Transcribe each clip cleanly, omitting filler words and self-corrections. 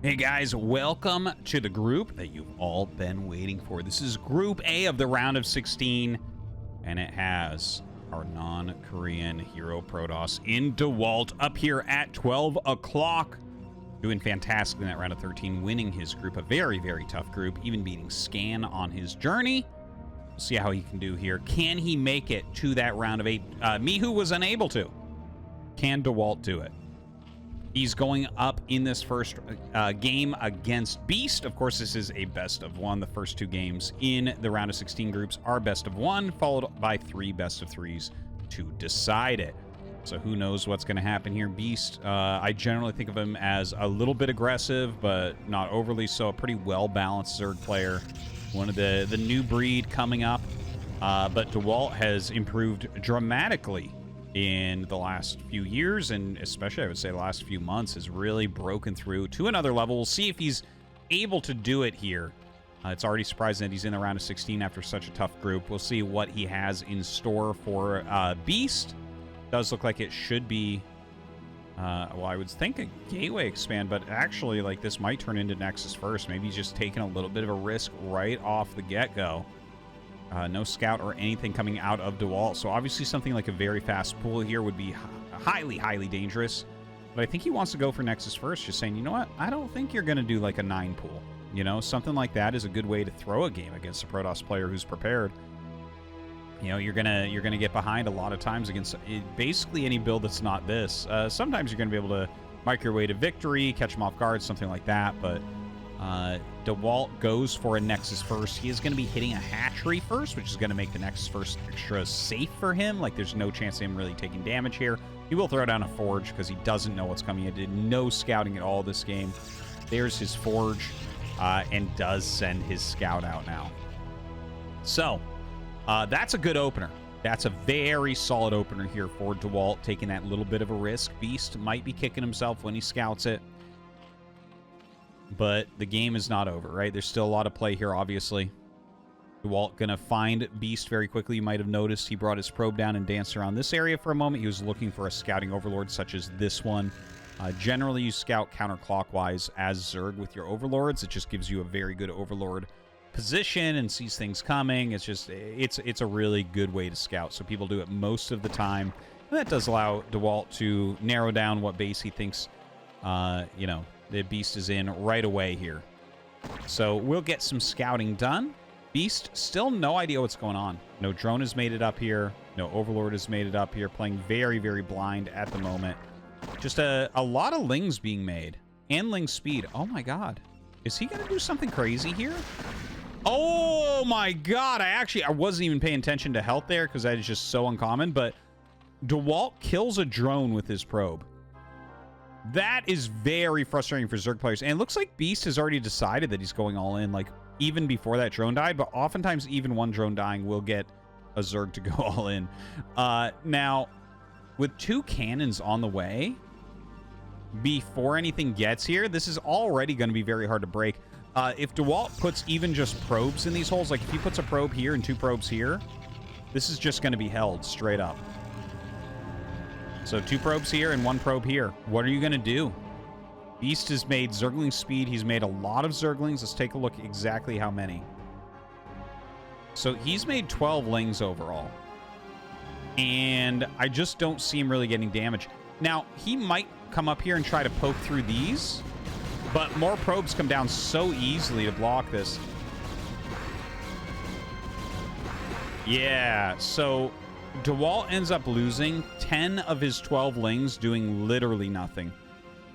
Hey guys, welcome to the group that you've all been waiting for. This is Group A of the round of 16, and it has our non-Korean hero Protoss in Dewalt up here at 12 o'clock. Doing fantastic in that round of 13, winning his group, a very, very tough group, even beating Scan on his journey. We'll see how he can do here. Can he make it to that round of 8? Mihu was unable to. Can Dewalt do it? He's going up in this first game against Beast. Of course, this is a best of one. The first two games in the round of 16 groups are best of one, followed by 3 best of 3s to decide it. So who knows what's going to happen here. Beast, I generally think of him as a little bit aggressive, but not overly so. A pretty well-balanced Zerg player. One of the new breed coming up. But Dewalt has improved dramatically in the last few years, and especially I would say the last few months, has really broken through to another level. We'll see if he's able to do it here. It's already surprising that he's in the round of 16 after such a tough group. We'll see what he has in store for Beast. Does look like it should be, well, I would think a gateway expand, but actually, like, this might turn into Nexus first. Maybe he's just taking a little bit of a risk right off the get-go. No scout or anything coming out of Dewalt, so obviously something like a very fast pool here would be highly, highly dangerous. But I think he wants to go for Nexus first, just saying, you know what, I don't think you're going to do like a 9 pool. You know, something like that is a good way to throw a game against a Protoss player who's prepared. You know, you're gonna get behind a lot of times against basically any build that's not this. Sometimes you're gonna be able to mic your way to victory, catch them off guard, something like that, but Dewalt goes for a Nexus first. He is going to be hitting a hatchery first, which is going to make the Nexus first extra safe for him. Like, there's no chance of him really taking damage here. He will throw down a Forge because he doesn't know what's coming. He did no scouting at all this game. There's his Forge, and does send his Scout out now. So, that's a good opener. That's a very solid opener here for Dewalt, taking that little bit of a risk. Beast might be kicking himself when he scouts it. But the game is not over, right? There's still a lot of play here, obviously. Dewalt gonna find Beast very quickly. You might have noticed he brought his probe down and danced around this area for a moment. He was looking for a scouting overlord such as this one. Generally, you scout counterclockwise as Zerg with your overlords. It just gives you a very good overlord position and sees things coming. It's just, it's a really good way to scout. So people do it most of the time. And that does allow Dewalt to narrow down what base he thinks, you know, the Beast is in right away here. So we'll get some scouting done. Beast, still no idea what's going on. No drone has made it up here. No overlord has made it up here. Playing very, very blind at the moment. Just a lot of lings being made. And ling speed. Oh my god. Is he going to do something crazy here? Oh my god. I wasn't even paying attention to health there because that is just so uncommon. But Dewalt kills a drone with his probe. That is very frustrating for Zerg players. And it looks like Beast has already decided that he's going all in, like, even before that drone died. But oftentimes, even one drone dying will get a Zerg to go all in. Now, with 2 cannons on the way, before anything gets here, this is already going to be very hard to break. If Dewalt puts even just probes in these holes, like if he puts a probe here and 2 probes here, this is just going to be held straight up. So 2 probes here and 1 probe here. What are you going to do? Beast has made Zergling speed. He's made a lot of Zerglings. Let's take a look exactly how many. So he's made 12 lings overall. And I just don't see him really getting damage. Now, he might come up here and try to poke through these, but more probes come down so easily to block this. Yeah, so Dewalt ends up losing 10 of his 12 lings, doing literally nothing.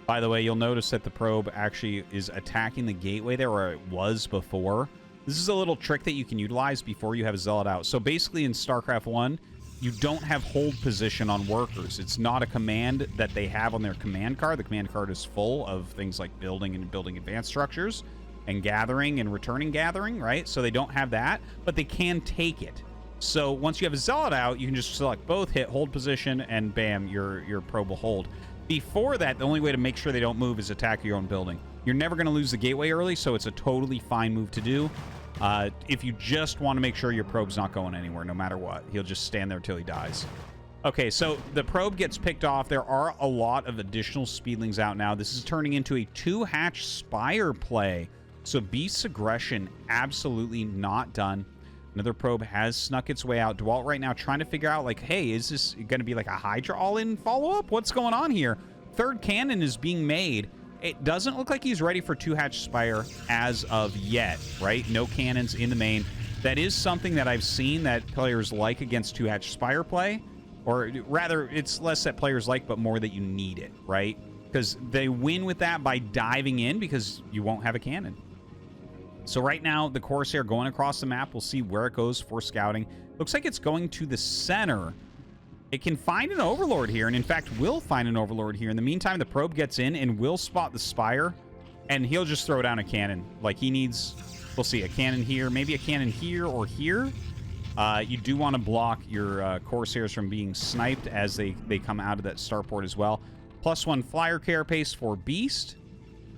By the way, you'll notice that the probe actually is attacking the gateway there where it was before. This is a little trick that you can utilize before you have a Zealot out. So basically in StarCraft 1, you don't have hold position on workers. It's not a command that they have on their command card. The command card is full of things like building and building advanced structures and gathering and returning gathering, right? So they don't have that, but they can take it. So once you have a Zealot out, you can just select both, hit hold position, and bam, your probe will hold. Before that, the only way to make sure they don't move is attack your own building. You're never going to lose the gateway early, so it's a totally fine move to do. If you just want to make sure your probe's not going anywhere, no matter what. He'll just stand there till he dies. Okay, so the probe gets picked off. There are a lot of additional speedlings out now. This is turning into a 2-hatch Spire play. So Beast's aggression, absolutely not done. Another probe has snuck its way out. Dewalt right now trying to figure out, like, hey, is this going to be like a Hydra all-in follow-up? What's going on here? Third cannon is being made. It doesn't look like he's ready for 2-hatch Spire as of yet, right? No cannons in the main. That is something that I've seen that players like against 2-hatch Spire play. Or rather, it's less that players like, but more that you need it, right? Because they win with that by diving in because you won't have a cannon. So right now, the Corsair going across the map. We'll see where it goes for scouting. Looks like it's going to the center. It can find an Overlord here, and in fact, will find an Overlord here. In the meantime, the probe gets in and will spot the Spire, and he'll just throw down a cannon. Like, he needs, we'll see, a cannon here, maybe a cannon here or here. You do want to block your Corsairs from being sniped as they come out of that starport as well. +1 flyer carapace for Beast.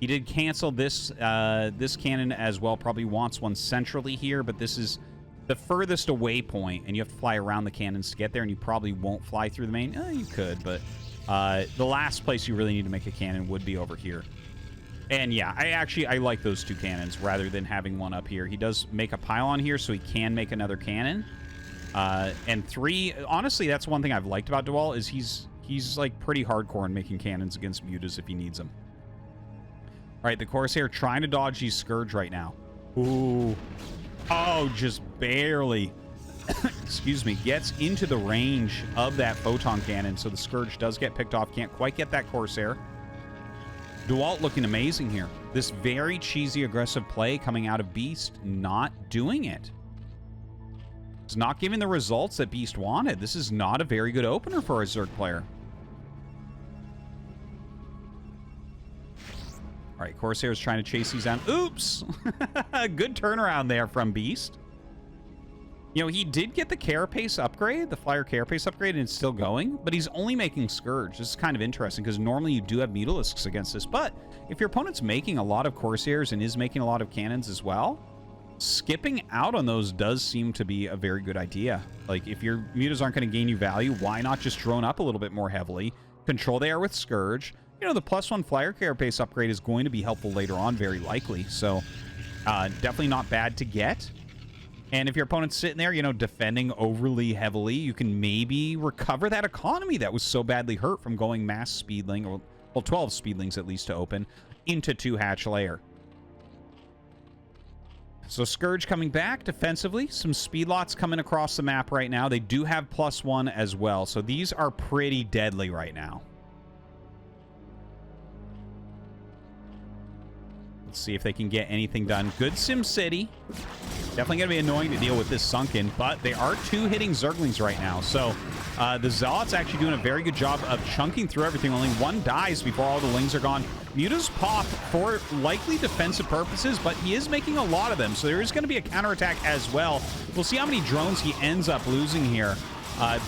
He did cancel this this cannon as well. Probably wants one centrally here, but this is the furthest away point, and you have to fly around the cannons to get there, and you probably won't fly through the main. You could, but the last place you really need to make a cannon would be over here. And yeah, I like those 2 cannons rather than having one up here. He does make a pylon here, so he can make another cannon. And 3, honestly, that's one thing I've liked about Dewalt is he's like pretty hardcore in making cannons against mutas if he needs them. All right, the Corsair trying to dodge these Scourge right now. Ooh. Oh, just barely. Excuse me. Gets into the range of that photon cannon, so the Scourge does get picked off. Can't quite get that Corsair. Dewalt looking amazing here. This very cheesy, aggressive play coming out of Beast, not doing it. It's not giving the results that Beast wanted. This is not a very good opener for a Zerg player. All right, Corsair's trying to chase these down. Oops! Good turnaround there from Beast. You know, he did get the Carapace upgrade, the Flyer Carapace upgrade, and it's still going, but he's only making Scourge. This is kind of interesting, because normally you do have Mutalisks against this, but if your opponent's making a lot of Corsairs and is making a lot of cannons as well, skipping out on those does seem to be a very good idea. Like, if your Mutas aren't going to gain you value, why not just drone up a little bit more heavily, control the air with Scourge? You know, the +1 Flyer Carapace upgrade is going to be helpful later on, very likely, so definitely not bad to get. And if your opponent's sitting there, you know, defending overly heavily, you can maybe recover that economy that was so badly hurt from going mass speedling, or, well, 12 speedlings at least to open, into 2-hatch layer. So Scourge coming back defensively. Some speedlots coming across the map right now. They do have +1 as well, so these are pretty deadly right now. Let's see if they can get anything done. Good Sim City. Definitely going to be annoying to deal with this sunken, but they are 2-hitting Zerglings right now. So the Zealot's actually doing a very good job of chunking through everything. Only 1 dies before all the Lings are gone. Mutas pop for likely defensive purposes, but he is making a lot of them. So there is going to be a counterattack as well. We'll see how many drones he ends up losing here.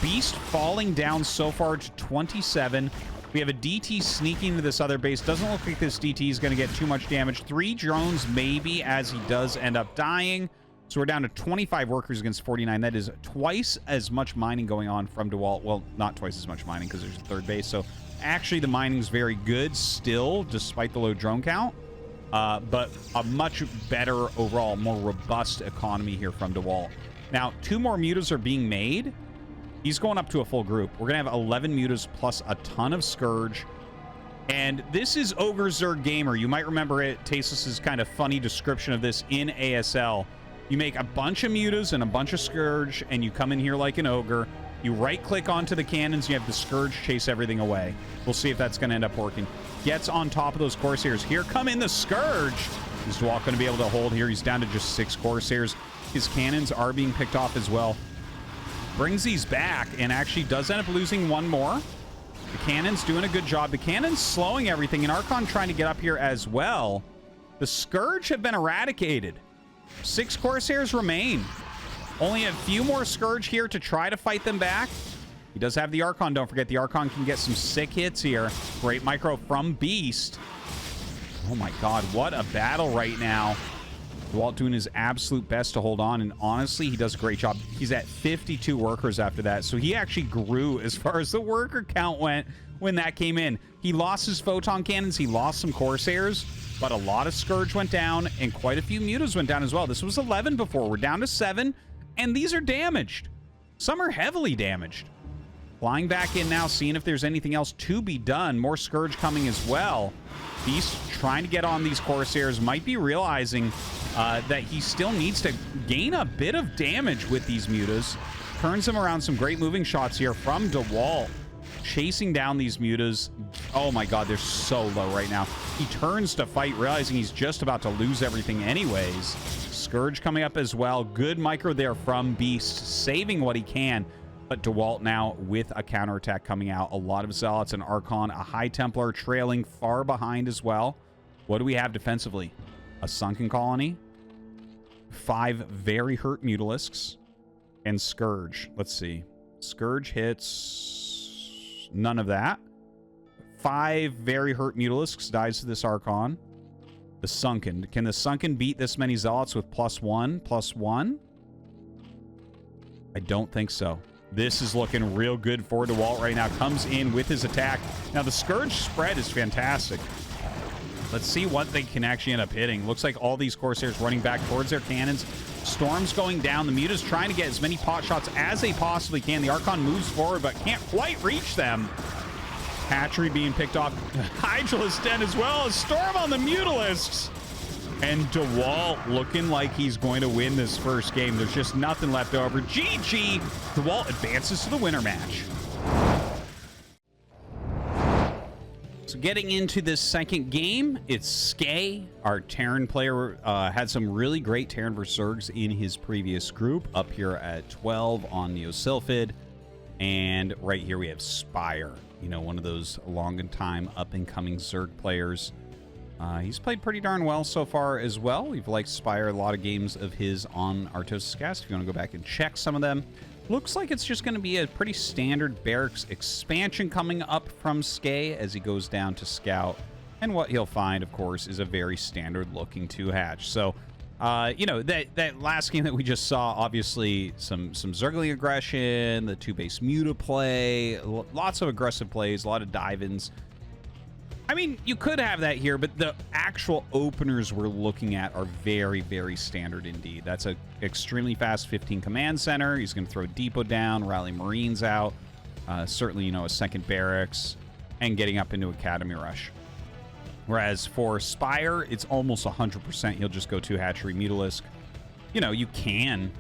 Beast falling down so far to 27. We have a DT sneaking into this other base. Doesn't look like this DT is going to get too much damage. 3 drones maybe, as he does end up dying. So we're down to 25 workers against 49. That is twice as much mining going on from Dewalt. Well, not twice as much mining because there's a 3rd base. So actually the mining's very good still, despite the low drone count. But a much better overall, more robust economy here from Dewalt. Now, 2 more mutas are being made. He's going up to a full group. We're going to have 11 mutas plus a ton of Scourge. And this is Ogre Zerg Gamer. You might remember it, Tasos's kind of funny description of this in ASL. You make a bunch of mutas and a bunch of Scourge, and you come in here like an ogre. You right-click onto the cannons, you have the Scourge chase everything away. We'll see if that's going to end up working. Gets on top of those Corsairs. Here come in the Scourge. Is Dewalt going to be able to hold here? He's down to just 6 Corsairs. His cannons are being picked off as well. Brings these back and actually does end up losing 1 more. The cannon's doing a good job. The cannon's slowing everything, and Archon trying to get up here as well. The Scourge have been eradicated. 6 Corsairs remain. Only a few more Scourge here to try to fight them back. He does have the Archon. Don't forget, the Archon can get some sick hits here. Great micro from Beast. Oh my god, what a battle right now. Dewalt doing his absolute best to hold on, and honestly, he does a great job. He's at 52 workers after that, so he actually grew as far as the worker count went when that came in. He lost his photon cannons, he lost some Corsairs, but a lot of Scourge went down, and quite a few Mutas went down as well. This was 11 before. We're down to 7, and these are damaged. Some are heavily damaged. Flying back in now, seeing if there's anything else to be done. More Scourge coming as well. Beast trying to get on these Corsairs, might be realizing that he still needs to gain a bit of damage with these Mutas. Turns them around. Some great moving shots here from Dewalt. Chasing down these Mutas. Oh my god, they're so low right now. He turns to fight, realizing he's just about to lose everything anyways. Scourge coming up as well. Good micro there from Beast, saving what he can. But Dewalt now with a counterattack coming out. A lot of Zealots and Archon. A High Templar trailing far behind as well. What do we have defensively? A Sunken Colony. 5 very hurt Mutalisks. And Scourge. Let's see. Scourge hits none of that. 5 very hurt Mutalisks dies to this Archon. The Sunken. Can the Sunken beat this many Zealots with +1/+1? I don't think so. This is looking real good for Dewalt right now. Comes in with his attack. Now, the Scourge spread is fantastic. Let's see what they can actually end up hitting. Looks like all these Corsairs running back towards their cannons. Storm's going down. The Muta's trying to get as many pot shots as they possibly can. The Archon moves forward, but can't quite reach them. Hatchery being picked off. Hydralisk Den as well. A Storm on the Mutalisks. And Dewalt looking like he's going to win this first game. There's just nothing left over. GG! Dewalt advances to the winner match. So getting into this second game, it's Skey. Our Terran player had some really great Terran vs. Zergs in his previous group. Up here at 12 on Neosylphid. And right here we have Spire. You know, one of those long-time up-and-coming Zerg players. He's played pretty darn well so far as well. We've liked Spire, a lot of games of his on ArtosisCasts. If you want to go back and check some of them. Looks like it's just going to be a pretty standard barracks expansion coming up from Skey as he goes down to Scout. And what he'll find, of course, is a very standard-looking 2-hatch. So, you know, that last game that we just saw, obviously some Zergling aggression, the 2-base Muta play, lots of aggressive plays, a lot of dive-ins. I mean, you could have that here, but the actual openers we're looking at are very, very standard indeed. That's an extremely fast 15 command center. He's going to throw Depot down, rally Marines out. Certainly, you know, a second barracks, and getting up into Academy Rush. Whereas for Spire, it's almost 100%. He'll just go 2 Hatchery Mutalisk. You know, you can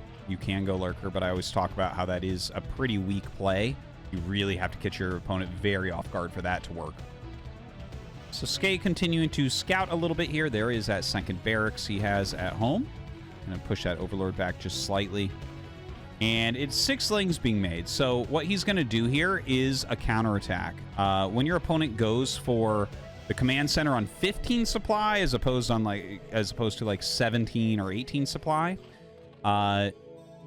go Lurker, but I always talk about how that is a pretty weak play. You really have to catch your opponent very off guard for that to work. So Skey continuing to scout a little bit here. There is that second barracks he has at home. Gonna push that Overlord back just slightly. And it's 6 lings being made. So what he's gonna do here is a counterattack. When your opponent goes for the command center on 15 supply as opposed to like 17 or 18 supply,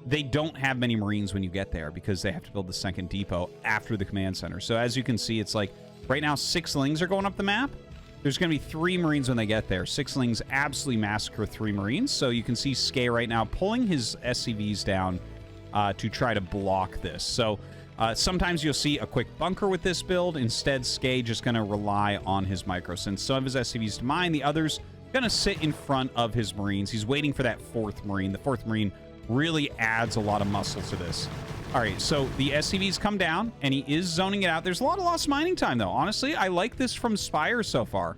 they don't have many Marines when you get there because they have to build the second depot after the command center. So as you can see, it's like right now 6 lings are going up the map. There's going to be 3 Marines when they get there. 6 lings absolutely massacre 3 Marines. So you can see Skey right now pulling his SCVs down to try to block this. So sometimes you'll see a quick bunker with this build. Instead, Skey just going to rely on his micro. Since some of his SCVs to mine, the others going to sit in front of his Marines. He's waiting for that 4th Marine. The 4th Marine really adds a lot of muscle to this. All right, so the SCVs come down, and he is zoning it out. There's a lot of lost mining time, though. Honestly, I like this from Spire so far.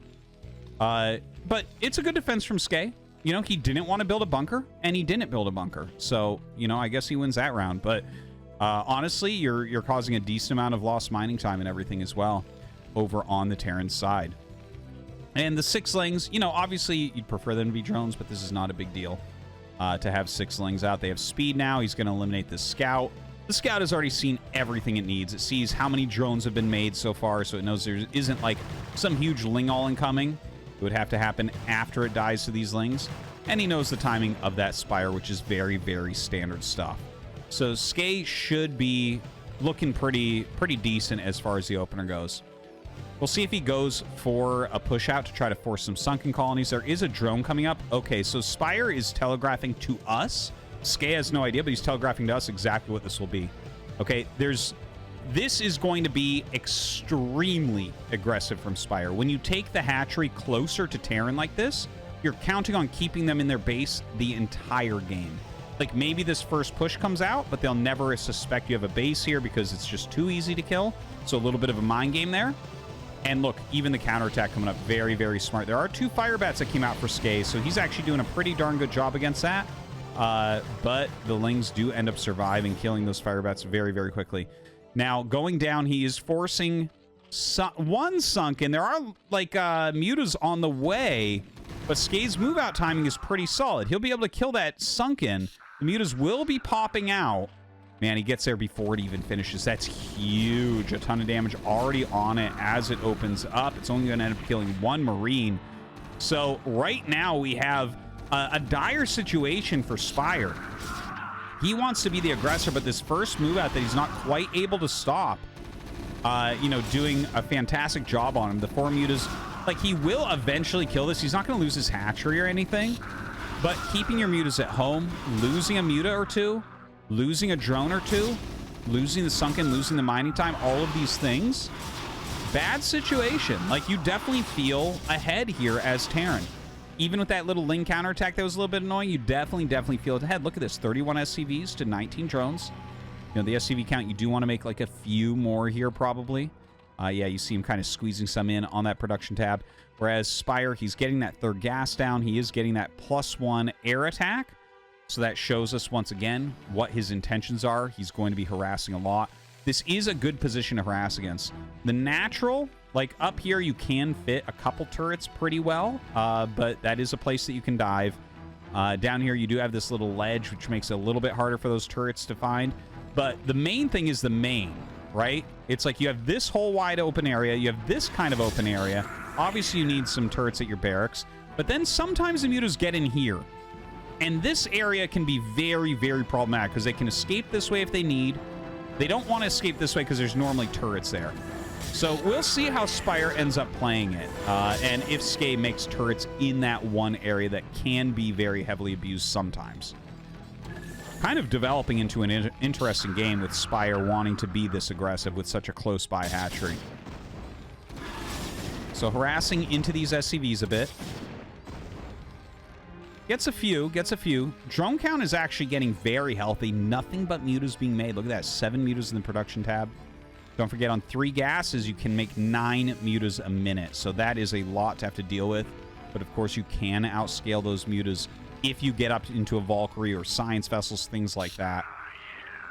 But it's a good defense from Skey. You know, he didn't want to build a bunker, and he didn't build a bunker. So, you know, I guess he wins that round. But honestly, you're causing a decent amount of lost mining time and everything as well over on the Terran side. And the 6 lings, you know, obviously you'd prefer them to be drones, but this is not a big deal to have 6 lings out. They have speed now. He's going to eliminate the Scout. The Scout has already seen everything it needs. It sees how many drones have been made so far, so it knows there isn't like some huge ling all incoming. It would have to happen after it dies to these lings. And he knows the timing of that Spire, which is very, very standard stuff. So Skey should be looking pretty decent as far as the opener goes. We'll see if he goes for a push out to try to force some sunken colonies. There is a drone coming up. Okay, so Spire is telegraphing to us. Skey has no idea, but he's telegraphing to us exactly what this will be. Okay, this is going to be extremely aggressive from Spire. When you take the hatchery closer to Terran like this, you're counting on keeping them in their base the entire game. Like, maybe this first push comes out, but they'll never suspect you have a base here because it's just too easy to kill. So a little bit of a mind game there. And look, even the counterattack coming up, very, very smart. There are 2 fire bats that came out for Skey, so he's actually doing a pretty darn good job against that. But the Lings do end up surviving, killing those fire bats very, very quickly. Now, going down, he is forcing one sunken. There are, like, mutas on the way, but Skey's move-out timing is pretty solid. He'll be able to kill that sunken. The mutas will be popping out. Man, he gets there before it even finishes. That's huge. A ton of damage already on it as it opens up. It's only going to end up killing 1 Marine. So right now we have a dire situation for Spire. He wants to be the aggressor, but this first move out that he's not quite able to stop, you know, doing a fantastic job on him. The 4 mutas, like, he will eventually kill this. He's not going to lose his hatchery or anything, but keeping your mutas at home, losing a muta or 2, losing a drone or 2, losing the sunken, losing the mining time, all of these things, bad situation. Like, you definitely feel ahead here as Terran. Even with that little Ling counterattack that was a little bit annoying, you definitely feel it ahead. Look at this, 31 SCVs to 19 drones. You know, the SCV count, you do want to make like a few more here probably. Yeah, you see him kind of squeezing some in on that production tab. Whereas Spire, he's getting that 3rd gas down. He is getting that +1 air attack. So that shows us once again what his intentions are. He's going to be harassing a lot. This is a good position to harass against. The natural, like up here, you can fit a couple turrets pretty well, but that is a place that you can dive. Down here, you do have this little ledge, which makes it a little bit harder for those turrets to find. But the main thing is the main, right? It's like you have this whole wide open area. You have this kind of open area. Obviously, you need some turrets at your barracks. But then sometimes the mutas get in here. And this area can be very, very problematic because they can escape this way if they need. They don't want to escape this way because there's normally turrets there. So we'll see how Spire ends up playing it. And if Skey makes turrets in that one area that can be very heavily abused sometimes. Kind of developing into an interesting game with Spire wanting to be this aggressive with such a close-by hatchery. So harassing into these SCVs a bit. Gets a few. Drone count is actually getting very healthy. Nothing but mutas being made. Look at that, 7 mutas in the production tab. Don't forget, on 3 gases, you can make 9 mutas a minute. So that is a lot to have to deal with. But of course, you can outscale those mutas if you get up into a Valkyrie or science vessels, things like that.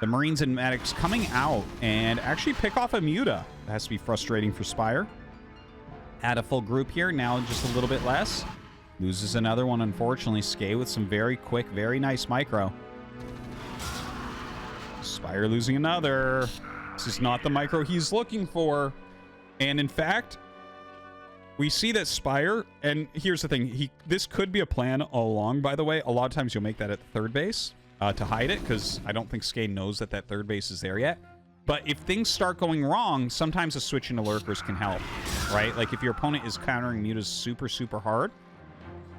The Marines and medics coming out and actually pick off a muta. That has to be frustrating for Spire. Had a full group here, now just a little bit less. Loses another one, unfortunately. Skey with some very quick, very nice micro. Spire losing another. This is not the micro he's looking for. And in fact, we see that Spire, and here's the thing, this could be a plan all along, by the way. A lot of times you'll make that at the 3rd base to hide it, because I don't think Skey knows that that 3rd base is there yet. But if things start going wrong, sometimes a switch into lurkers can help, right? Like if your opponent is countering mutas super, super hard,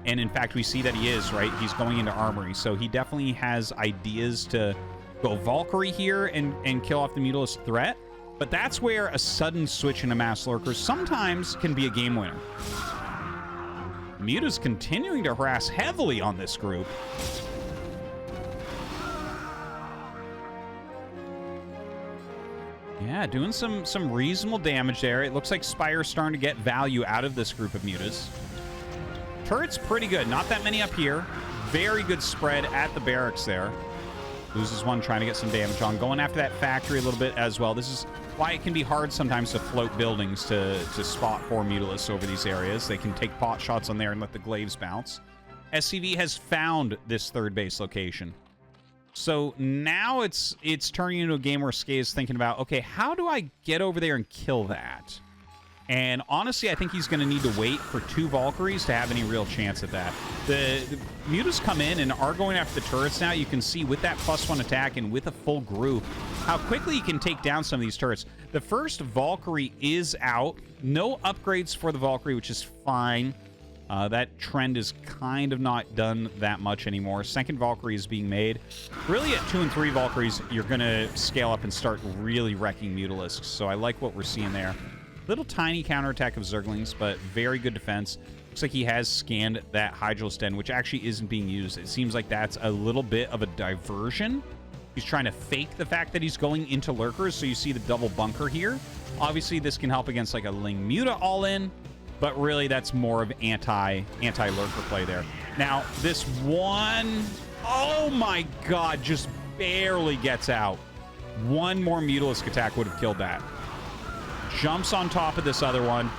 and in fact, we see that he is, right? He's going into armory. So he definitely has ideas to go Valkyrie here and kill off the mutalist threat. But that's where a sudden switch into mass lurkers sometimes can be a game winner. Muta's continuing to harass heavily on this group. Yeah, doing some reasonable damage there. It looks like Spire's starting to get value out of this group of mutas. Turret's pretty good. Not that many up here. Very good spread at the barracks there. Loses one, trying to get some damage on. Going after that factory a little bit as well. This is why it can be hard sometimes to float buildings to spot 4 mutalists over these areas. They can take pot shots on there and let the glaives bounce. SCV has found this 3rd base location. So now it's turning into a game where Skey is thinking about, okay, how do I get over there and kill that? And honestly, I think he's going to need to wait for 2 Valkyries to have any real chance at that. The Mutas come in and are going after the turrets now. You can see with that +1 attack and with a full group, how quickly you can take down some of these turrets. The first Valkyrie is out. No upgrades for the Valkyrie, which is fine. That trend is kind of not done that much anymore. Second Valkyrie is being made. Really, at 2 and 3 Valkyries, you're going to scale up and start really wrecking Mutalisks. So I like what we're seeing there. Little tiny counterattack of Zerglings, but very good defense. Looks like he has scanned that Hydralisk Den, which actually isn't being used. It seems like that's a little bit of a diversion. He's trying to fake the fact that he's going into Lurkers, so you see the double bunker here. Obviously, this can help against like a Ling Muta all-in, but really that's more of anti-Lurker play there. Now, this one, oh my god, just barely gets out. One more Mutalisk attack would have killed that. Jumps on top of this other one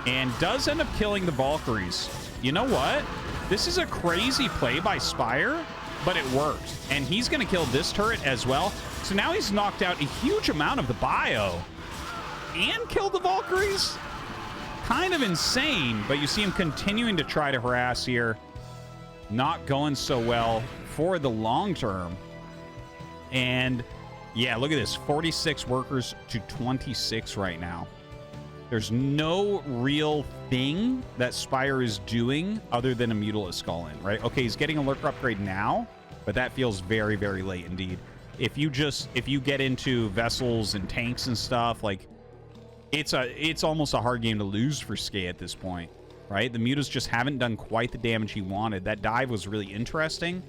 and does end up killing the Valkyries. You know what? This is a crazy play by Spire, but it worked. And he's going to kill this turret as well. So now he's knocked out a huge amount of the bio and killed the Valkyries. Kind of insane, but you see him continuing to try to harass here. Not going so well for the long term. And yeah, look at this. 46 workers to 26 right now. There's no real thing that Spire is doing other than a Mutalisk all-in, right? Okay, he's getting a Lurker upgrade now, but that feels very, very late indeed. If you get into vessels and tanks and stuff, like, it's almost a hard game to lose for Skey at this point, right? The Mutas just haven't done quite the damage he wanted. That dive was really interesting,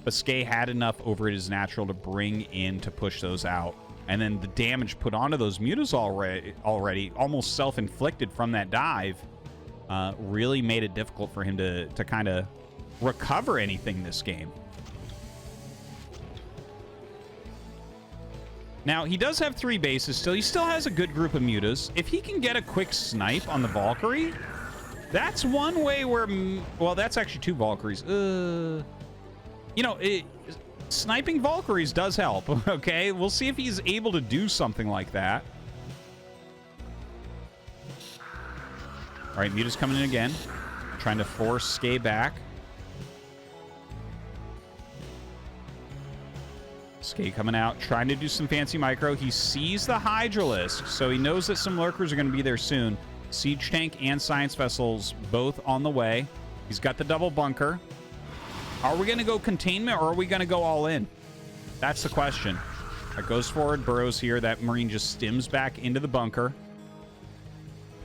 but Skey had enough over his natural to bring in to push those out. And then the damage put onto those Mutas already almost self-inflicted from that dive, really made it difficult for him to kind of recover anything this game. Now, he does have 3 bases still. He still has a good group of Mutas. If he can get a quick snipe on the Valkyrie, that's one way where... Well, that's actually 2 Valkyries. You know, sniping Valkyries does help, okay? We'll see if he's able to do something like that. All right, Muta's coming in again. Trying to force Skey back. Skey coming out, trying to do some fancy micro. He sees the Hydralisk, so he knows that some Lurkers are going to be there soon. Siege Tank and Science Vessels both on the way. He's got the double bunker. Are we going to go containment, or are we going to go all in? That's the question. That goes forward, burrows here. That Marine just stims back into the bunker.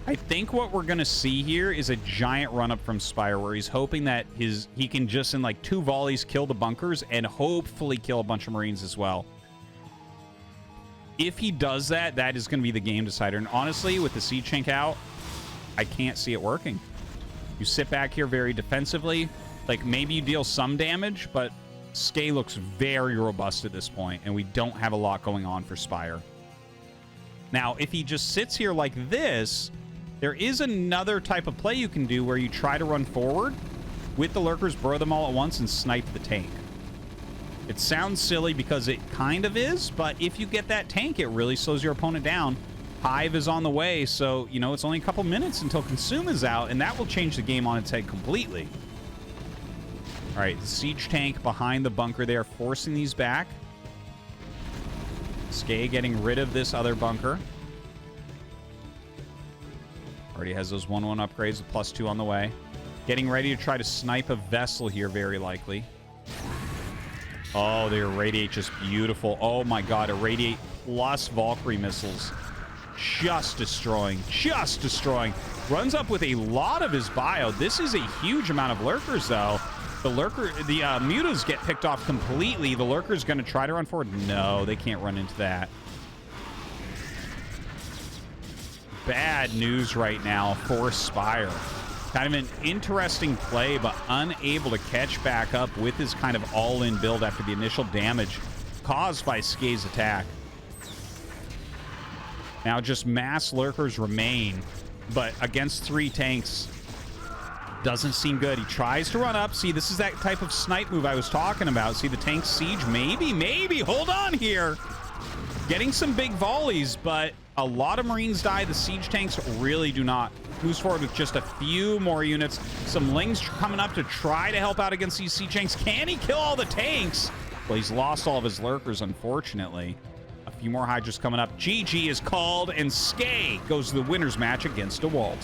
I think what we're going to see here is a giant run-up from Spire, where he's hoping that he can just, in like 2 volleys, kill the bunkers and hopefully kill a bunch of Marines as well. If he does that, that is going to be the game decider. And honestly, with the Siege Tank out, I can't see it working. You sit back here very defensively. Like, maybe you deal some damage, but Skey looks very robust at this point, and we don't have a lot going on for Spire. Now, if he just sits here like this, there is another type of play you can do where you try to run forward with the Lurkers, burrow them all at once, and snipe the tank. It sounds silly because it kind of is, but if you get that tank, it really slows your opponent down. Hive is on the way, so, you know, it's only a couple minutes until Consume is out, and that will change the game on its head completely. All right, the Siege Tank behind the bunker there, forcing these back. Skey getting rid of this other bunker. Already has those 1-1 upgrades with +2 on the way. Getting ready to try to snipe a vessel here, very likely. Oh, the Irradiate just beautiful. Oh my god, Irradiate plus Valkyrie missiles. Just destroying. Just destroying. Runs up with a lot of his bio. This is a huge amount of Lurkers, though. The Mutas get picked off completely. The Lurker's going to try to run forward. No, they can't run into that. Bad news right now for Spire. Kind of an interesting play, but unable to catch back up with his kind of all-in build after the initial damage caused by Skey's attack. Now just mass Lurkers remain, but against 3 tanks, doesn't seem good. He tries to run up. See, this is that type of snipe move I was talking about. See, the tank siege, maybe, hold on here. Getting some big volleys, but A lot of Marines die. The siege tanks really do not. Moves forward with just a few more units. Some Lings coming up to try to help out against these siege tanks. Can he kill all the tanks? Well, he's lost all of his lurkers, unfortunately. A few more Hydras coming up. GG is called, and Skey goes to the winner's match against Dewalt.